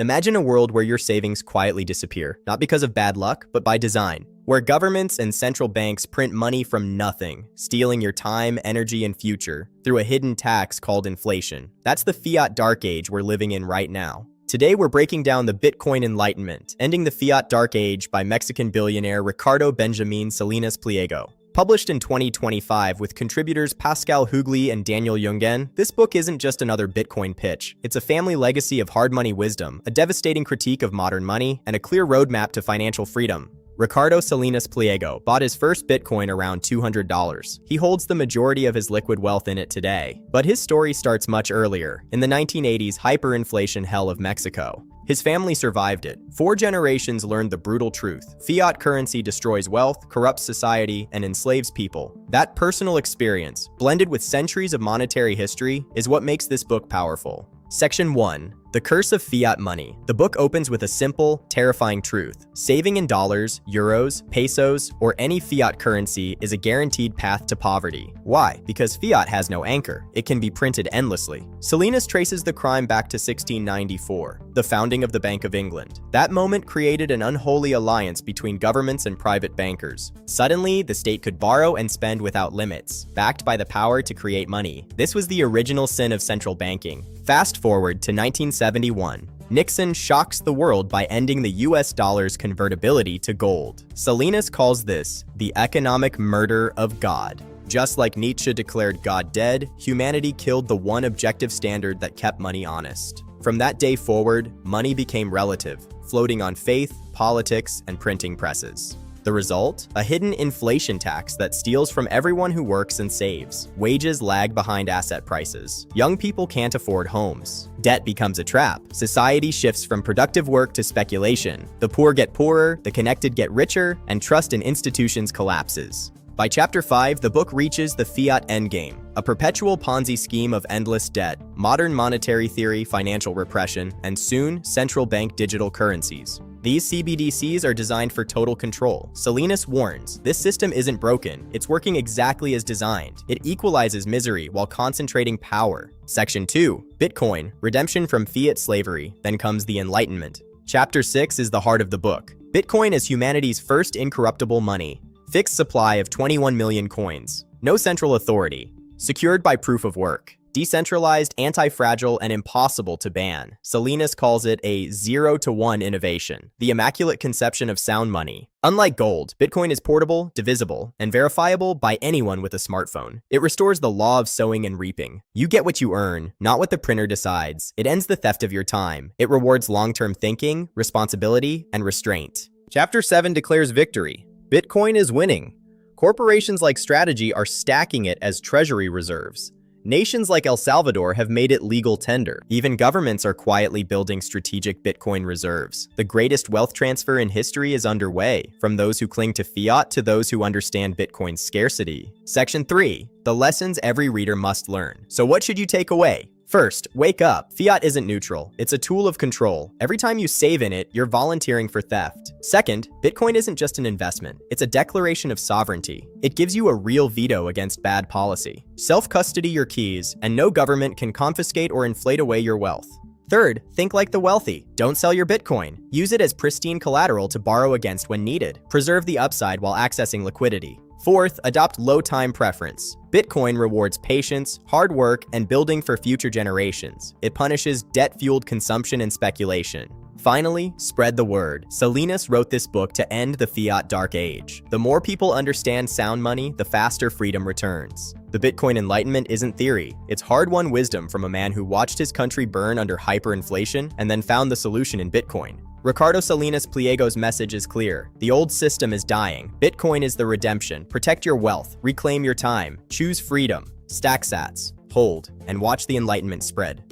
Imagine a world where your savings quietly disappear, not because of bad luck, but by design. Where governments and central banks print money from nothing, stealing your time, energy, and future through a hidden tax called inflation. That's the fiat dark age we're living in right now. Today, we're breaking down the Bitcoin Enlightenment, Ending the Fiat Dark Age by Mexican billionaire Ricardo Salinas. Published in 2025 with contributors Pascal Hugli and Daniel Jungen, this book isn't just another Bitcoin pitch. It's a family legacy of hard money wisdom, a devastating critique of modern money, and a clear roadmap to financial freedom. Ricardo Salinas bought his first Bitcoin around $200. He holds the majority of his liquid wealth in it today. But his story starts much earlier, in the 1980s hyperinflation hell of Mexico. His family survived it. 4 generations learned the brutal truth. Fiat currency destroys wealth, corrupts society, and enslaves people. That personal experience, blended with centuries of monetary history, is what makes this book powerful. Section 1. The Curse of Fiat Money. The book opens with a simple, terrifying truth. Saving in dollars, euros, pesos, or any fiat currency is a guaranteed path to poverty. Why? Because fiat has no anchor. It can be printed endlessly. Salinas traces the crime back to 1694, the founding of the Bank of England. That moment created an unholy alliance between governments and private bankers. Suddenly, the state could borrow and spend without limits, backed by the power to create money. This was the original sin of central banking. Fast forward to 1971. Nixon shocks the world by ending the US dollar's convertibility to gold. Salinas calls this the economic murder of God. Just like Nietzsche declared God dead, humanity killed the one objective standard that kept money honest. From that day forward, money became relative, floating on faith, politics, and printing presses. The result? A hidden inflation tax that steals from everyone who works and saves. Wages lag behind asset prices. Young people can't afford homes. Debt becomes a trap. Society shifts from productive work to speculation. The poor get poorer, the connected get richer, and trust in institutions collapses. By Chapter 5, the book reaches the fiat endgame, a perpetual Ponzi scheme of endless debt, modern monetary theory, financial repression, and soon, central bank digital currencies. These CBDCs are designed for total control. Salinas warns, this system isn't broken, it's working exactly as designed. It equalizes misery while concentrating power. Section 2. Bitcoin, Redemption from Fiat Slavery. Then comes the Enlightenment. Chapter 6 is the heart of the book. Bitcoin is humanity's first incorruptible money. Fixed supply of 21 million coins. No central authority. Secured by proof of work. Decentralized, anti-fragile, and impossible to ban. Salinas calls it a 0-to-1 innovation, the immaculate conception of sound money. Unlike gold, Bitcoin is portable, divisible, and verifiable by anyone with a smartphone. It restores the law of sowing and reaping. You get what you earn, not what the printer decides. It ends the theft of your time. It rewards long-term thinking, responsibility, and restraint. Chapter 7 declares victory. Bitcoin is winning. Corporations like Strategy are stacking it as treasury reserves. Nations like El Salvador have made it legal tender. Even governments are quietly building strategic Bitcoin reserves. The greatest wealth transfer in history is underway, from those who cling to fiat to those who understand Bitcoin's scarcity. Section 3. The lessons every reader must learn. So what should you take away? First, wake up. Fiat isn't neutral. It's a tool of control. Every time you save in it, you're volunteering for theft. Second, Bitcoin isn't just an investment. It's a declaration of sovereignty. It gives you a real veto against bad policy. Self-custody your keys, and no government can confiscate or inflate away your wealth. Third, think like the wealthy. Don't sell your Bitcoin. Use it as pristine collateral to borrow against when needed. Preserve the upside while accessing liquidity. Fourth, adopt low time preference. Bitcoin rewards patience, hard work, and building for future generations. It punishes debt-fueled consumption and speculation. Finally, spread the word. Salinas wrote this book to end the fiat dark age. The more people understand sound money, the faster freedom returns. The Bitcoin Enlightenment isn't theory. It's hard-won wisdom from a man who watched his country burn under hyperinflation and then found the solution in Bitcoin. Ricardo Salinas Pliego's message is clear. The old system is dying. Bitcoin is the redemption. Protect your wealth. Reclaim your time. Choose freedom. Stack sats. Hold. And watch the Enlightenment spread.